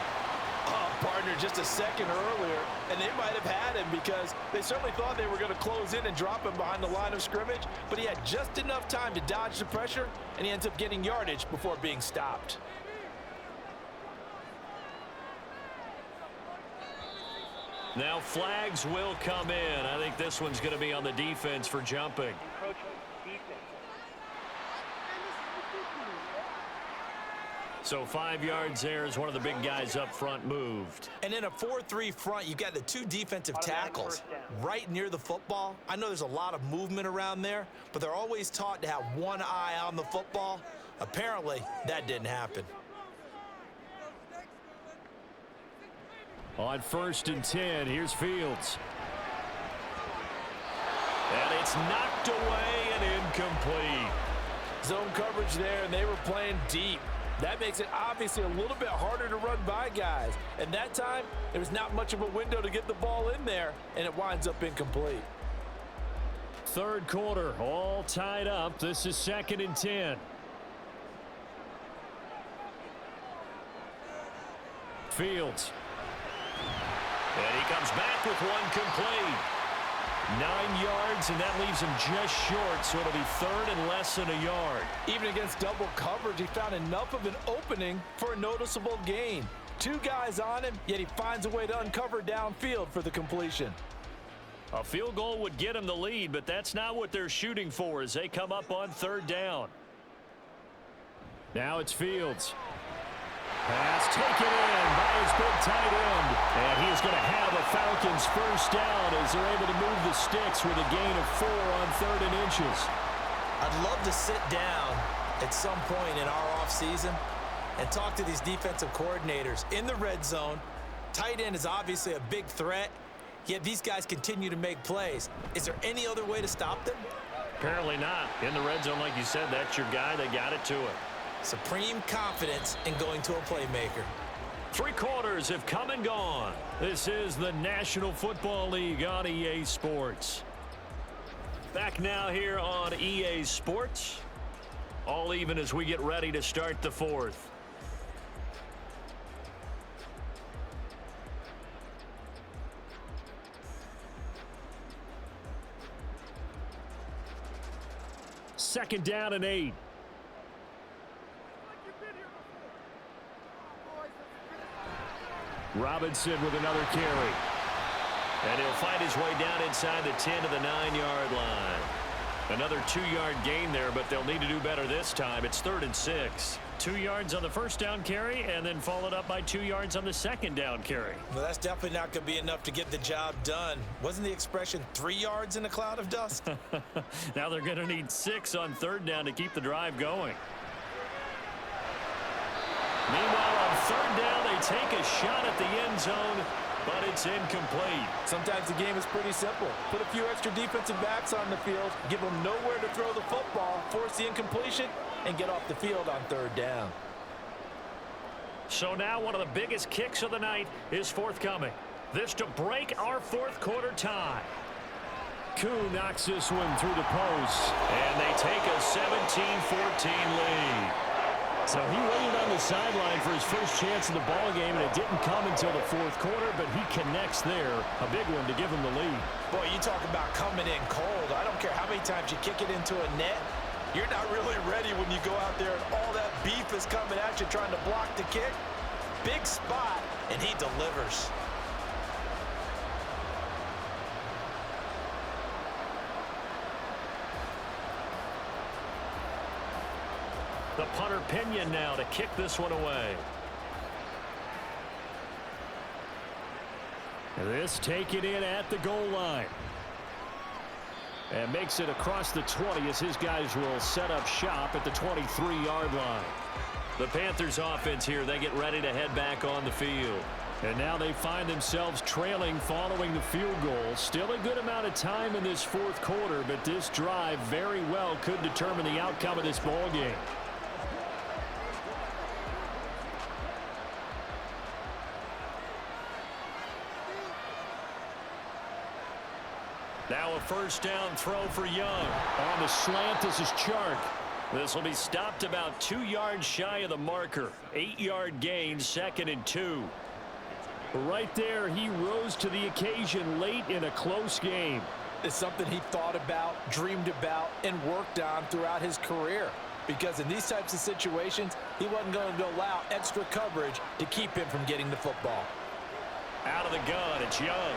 Partner, just a second earlier, and they might have had him because they certainly thought they were going to close in and drop him behind the line of scrimmage, but he had just enough time to dodge the pressure, and he ends up getting yardage before being stopped. Now flags will come in. I think this one's going to be on the defense for jumping. So 5 yards there as one of the big guys up front moved. And in a 4-3 front, you've got the 2 defensive tackles right near the football. I know there's a lot of movement around there, but they're always taught to have one eye on the football. Apparently, that didn't happen. On 1st and 10, here's Fields. And it's knocked away and incomplete. Zone coverage there, and they were playing deep. That makes it obviously a little bit harder to run by guys. And that time, there was not much of a window to get the ball in there, and it winds up incomplete. 3rd quarter, all tied up. This is 2nd and 10. Fields. And he comes back with one complete. 9 yards, and that leaves him just short, so it'll be 3rd and less than a yard. Even against double coverage, he found enough of an opening for a noticeable gain. 2 guys on him, yet he finds a way to uncover downfield for the completion. A field goal would get him the lead, but that's not what they're shooting for as they come up on 3rd down. Now it's Fields. Pass taken in by his big tight end. And he is going to have a Falcons 1st down as they're able to move the sticks with a gain of 4 on 3rd and inches. I'd love to sit down at some point in our offseason and talk to these defensive coordinators. In the red zone, tight end is obviously a big threat, yet these guys continue to make plays. Is there any other way to stop them? Apparently not. In the red zone, like you said, that's your guy. They got it to it. Supreme confidence in going to a playmaker. 3 quarters have come and gone. This is the National Football League on EA Sports. Back now here on EA Sports. All even as we get ready to start the 4th. Second down and 8. Robinson with another carry. And he'll find his way down inside the 10 to the 9-yard line. Another 2-yard gain there, but they'll need to do better this time. It's 3rd and 6. 2 yards on the 1st down carry, and then followed up by 2 yards on the 2nd down carry. Well, that's definitely not going to be enough to get the job done. Wasn't the expression 3 yards in a cloud of dust? Now they're going to need 6 on 3rd down to keep the drive going. Meanwhile, on 3rd down, they take a shot at the end zone, but it's incomplete. Sometimes the game is pretty simple. Put a few extra defensive backs on the field, give them nowhere to throw the football, force the incompletion, and get off the field on 3rd down. So now one of the biggest kicks of the night is forthcoming. This to break our 4th quarter tie. Koo knocks this one through the post, and they take a 17-14 lead. So he waited on the sideline for his first chance in the ball game, and it didn't come until the 4th quarter, but he connects there. A big one to give him the lead. Boy, you talk about coming in cold. I don't care how many times you kick it into a net. You're not really ready when you go out there and all that beef is coming at you trying to block the kick. Big spot, and he delivers. The punter Pinion now to kick this one away. This taken in at the goal line. And makes it across the 20 as his guys will set up shop at the 23-yard line. The Panthers offense here, they get ready to head back on the field. And now they find themselves trailing following the field goal. Still a good amount of time in this 4th quarter, but this drive very well could determine the outcome of this ball game. Now a 1st down throw for Young. On the slant, this is Chark. This will be stopped about 2 yards shy of the marker. 8-yard gain, 2nd and 2. Right there, he rose to the occasion late in a close game. It's something he thought about, dreamed about, and worked on throughout his career. Because in these types of situations, he wasn't going to allow extra coverage to keep him from getting the football. Out of the gun, it's Young.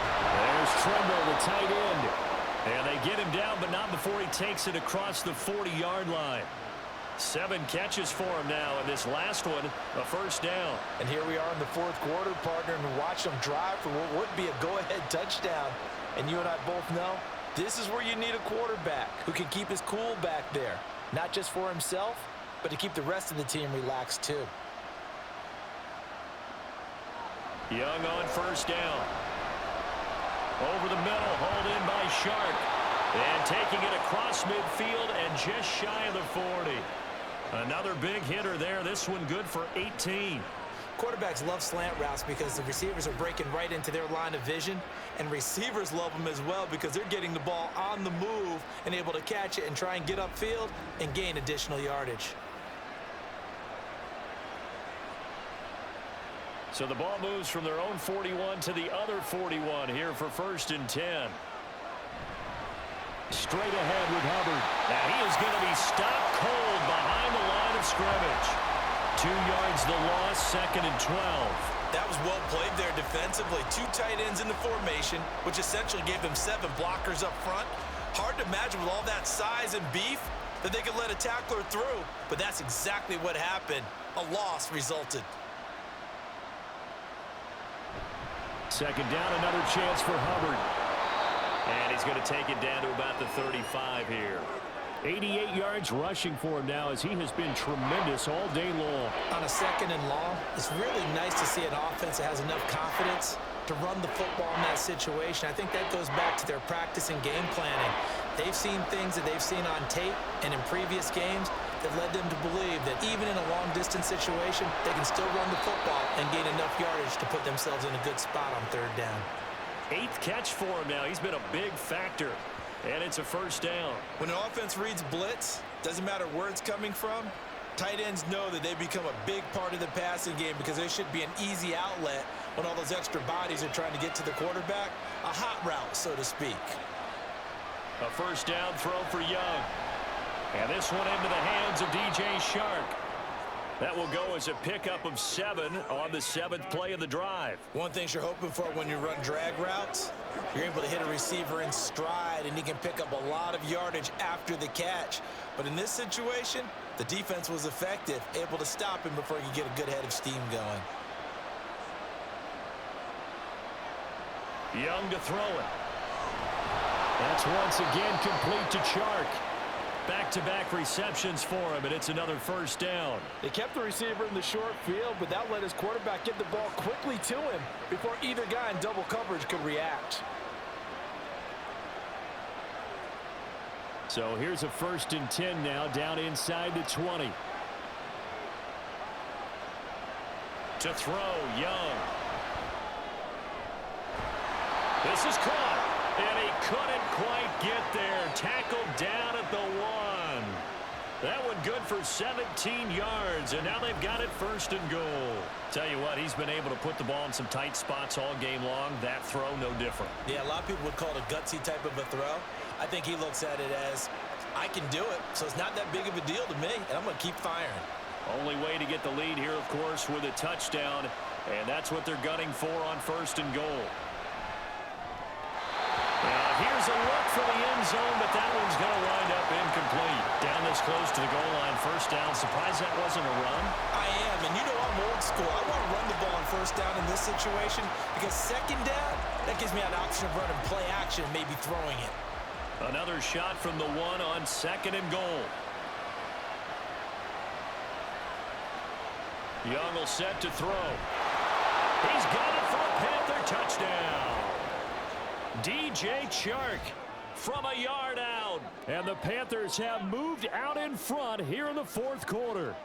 There's Tremble, the tight end. And they get him down, but not before he takes it across the 40-yard line. 7 catches for him now, and this last one, a 1st down. And here we are in the 4th quarter, partner, and watch them drive for what would be a go-ahead touchdown. And you and I both know this is where you need a quarterback who can keep his cool back there. Not just for himself, but to keep the rest of the team relaxed too. Young on first down. Over the middle, hauled in by Shark. And taking it across midfield and just shy of the 40. Another big hitter there. This one good for 18. Quarterbacks love slant routes because the receivers are breaking right into their line of vision, and receivers love them as well because they're getting the ball on the move and able to catch it and try and get upfield and gain additional yardage. So the ball moves from their own 41 to the other 41 here for 1st and 10. Straight ahead with Hubbard. And he is going to be stopped cold behind the line of scrimmage. 2 yards the loss, 2nd and 12. That was well played there defensively. 2 tight ends in the formation, which essentially gave them 7 blockers up front. Hard to imagine with all that size and beef that they could let a tackler through, but that's exactly what happened. A loss resulted. 2nd down, another chance for Hubbard. And he's going to take it down to about the 35 here. 88 yards rushing for him now as he has been tremendous all day long. On a 2nd and long, it's really nice to see an offense that has enough confidence to run the football in that situation. I think that goes back to their practice and game planning. They've seen things that they've seen on tape and in previous games that led them to believe that even in a long-distance situation, they can still run the football and gain enough yardage to put themselves in a good spot on 3rd down. 8th catch for him now. He's been a big factor. And it's a 1st down. When an offense reads blitz, doesn't matter where it's coming from, tight ends know that they become a big part of the passing game because there should be an easy outlet when all those extra bodies are trying to get to the quarterback. A hot route, so to speak. A 1st down throw for Young. And this one into the hands of DJ Shark. That will go as a pickup of 7 on the 7th play of the drive. One thing you're hoping for when you run drag routes, you're able to hit a receiver in stride and he can pick up a lot of yardage after the catch. But in this situation, the defense was effective, able to stop him before he could get a good head of steam going. Young to throw it. That's once again complete to Shark. Back-to-back receptions for him, and it's another 1st down. They kept the receiver in the short field, but that let his quarterback get the ball quickly to him before either guy in double coverage could react. So here's a 1st and 10 now, down inside the 20. To throw, Young. This is caught. And he couldn't quite get there. Tackled down at the 1. That one good for 17 yards. And now they've got it 1st and goal. Tell you what, he's been able to put the ball in some tight spots all game long. That throw, no different. Yeah, a lot of people would call it a gutsy type of a throw. I think he looks at it as, I can do it, so it's not that big of a deal to me, and I'm going to keep firing. Only way to get the lead here, of course, with a touchdown. And that's what they're gunning for on 1st and goal. Here's a look for the end zone, but that one's going to wind up incomplete. Down this close to the goal line, 1st down. Surprised that wasn't a run? I am, and you know I'm old school. I want to run the ball on 1st down in this situation because 2nd down, that gives me an option of running play action, maybe throwing it. Another shot from the 1 on 2nd and goal. Young will set to throw. He's got it for a Panther touchdown. DJ Chark from a yard out. And the Panthers have moved out in front here in the 4th quarter.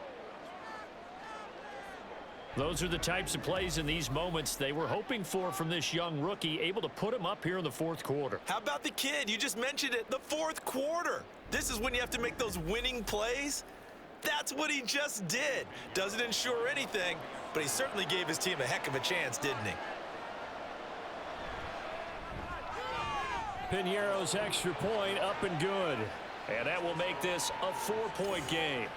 Those are the types of plays in these moments they were hoping for from this young rookie, able to put him up here in the 4th quarter. How about the kid? You just mentioned it, the 4th quarter. This is when you have to make those winning plays. That's what he just did. Doesn't ensure anything, but he certainly gave his team a heck of a chance, didn't he? Piñeiro's extra point up and good. And that will make this a 4-point game.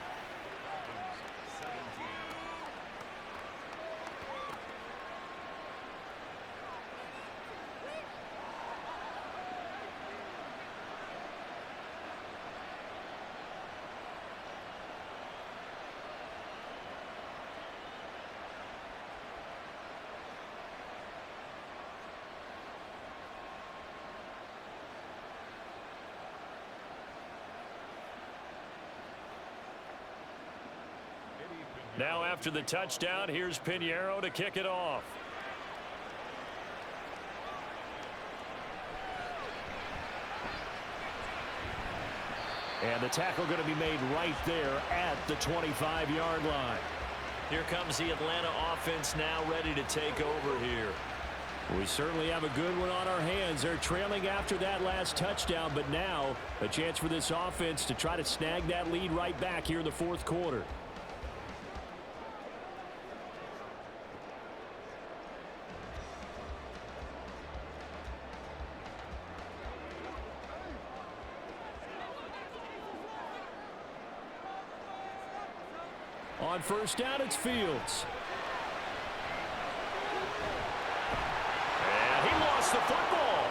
Now after the touchdown, here's Piñeiro to kick it off. And the tackle going to be made right there at the 25-yard line. Here comes the Atlanta offense now ready to take over here. We certainly have a good one on our hands. They're trailing after that last touchdown, but now a chance for this offense to try to snag that lead right back here in the fourth quarter. On first down, it's Fields. And he lost the football.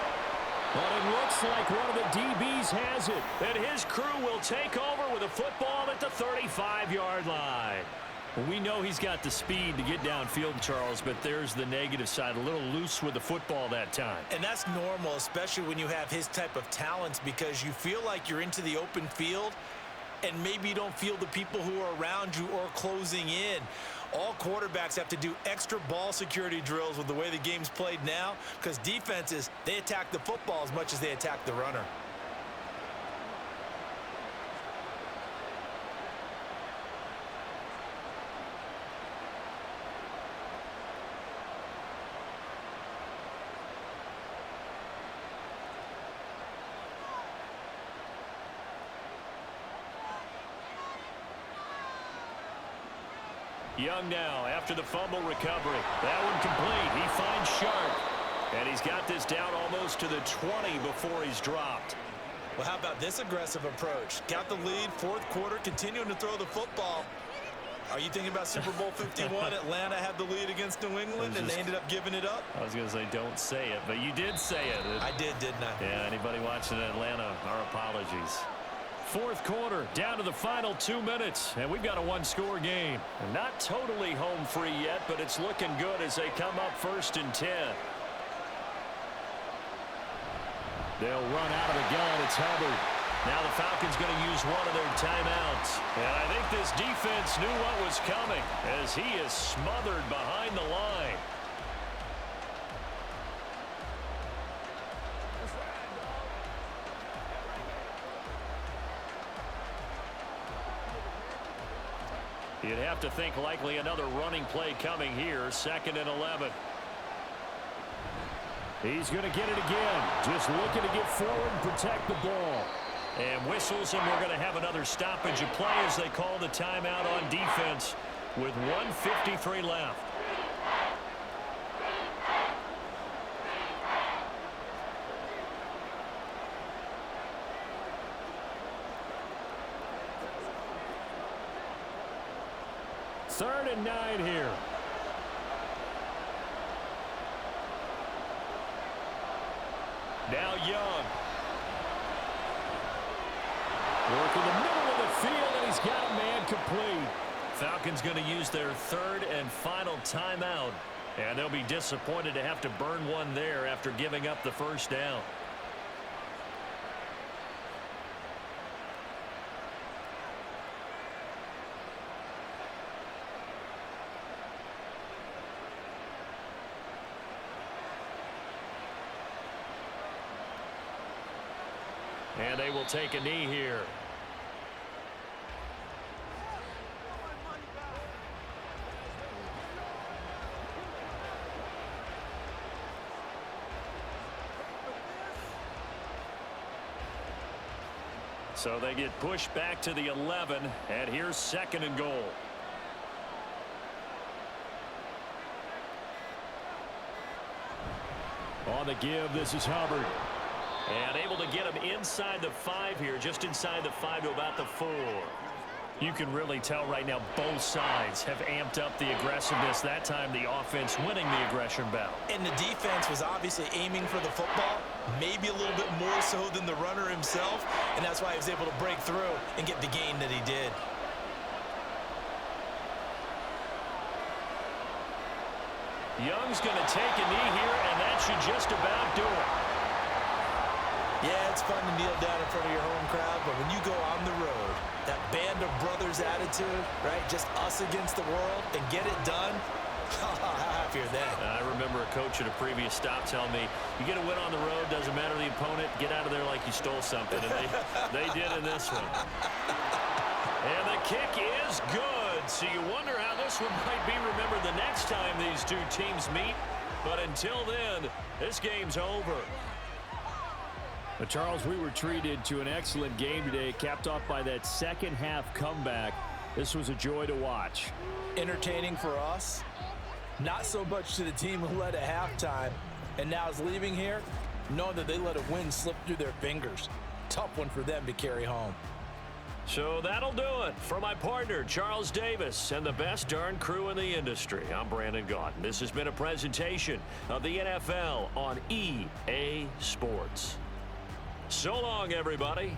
But it looks like one of the DBs has it. And his crew will take over with a football at the 35-yard line. We know he's got the speed to get downfield, Charles, but there's the negative side. A little loose with the football that time. And that's normal, especially when you have his type of talents, because you feel like you're into the open field and maybe you don't feel the people who are around you or closing in. All quarterbacks have to do extra ball security drills with the way the game's played now, because defenses, they attack the football as much as they attack the runner. Young now after the fumble recovery. That one complete. He finds Sharp. And he's got this down almost to the 20 before he's dropped. Well, how about this aggressive approach? Got the lead, fourth quarter, continuing to throw the football. Are you thinking about Super Bowl 51? Atlanta had the lead against New England, and they ended up giving it up? I was going to say don't say it, but you did say it. I did, didn't I? Yeah, anybody watching Atlanta, our apologies. Fourth quarter, down to the final 2 minutes, and we've got a one-score game. Not totally home free yet, but it's looking good as they come up 1st and 10. They'll run out of the gun. It's Hubbard. Now the Falcons going to use one of their timeouts. And I think this defense knew what was coming as he is smothered behind the line. You'd have to think likely another running play coming here. 2nd and 11. He's going to get it again. Just looking to get forward and protect the ball. And whistles, and we're going to have another stoppage of play as they call the timeout on defense with 1:53 left. Third and 9 here. Now Young. Working the middle of the field, and he's got a man complete. Falcons going to use their 3rd and final timeout. And they'll be disappointed to have to burn one there after giving up the first down. And they will take a knee here. So they get pushed back to the 11, and here's 2nd and goal. On the give, this is Hubbard. And able to get him inside the 5 here, just inside the 5 to about the 4. You can really tell right now both sides have amped up the aggressiveness. That time the offense winning the aggression battle. And the defense was obviously aiming for the football, maybe a little bit more so than the runner himself, and that's why he was able to break through and get the gain that he did. Young's going to take a knee here, and that should just about do it. Yeah, it's fun to kneel down in front of your home crowd, but when you go on the road, that band of brothers attitude, right, just us against the world, and get it done, I have happier then. I remember a coach at a previous stop telling me, you get a win on the road, doesn't matter the opponent, get out of there like you stole something. And they did in this one. And the kick is good. So you wonder how this one might be remembered the next time these two teams meet. But until then, this game's over. But Charles, we were treated to an excellent game today, capped off by that second half comeback. This was a joy to watch. Entertaining for us, not so much to the team who led at halftime and now is leaving here, knowing that they let a win slip through their fingers. Tough one for them to carry home. So that'll do it for my partner, Charles Davis, and the best darn crew in the industry. I'm Brandon Gaudin. This has been a presentation of the NFL on EA Sports. So long, everybody.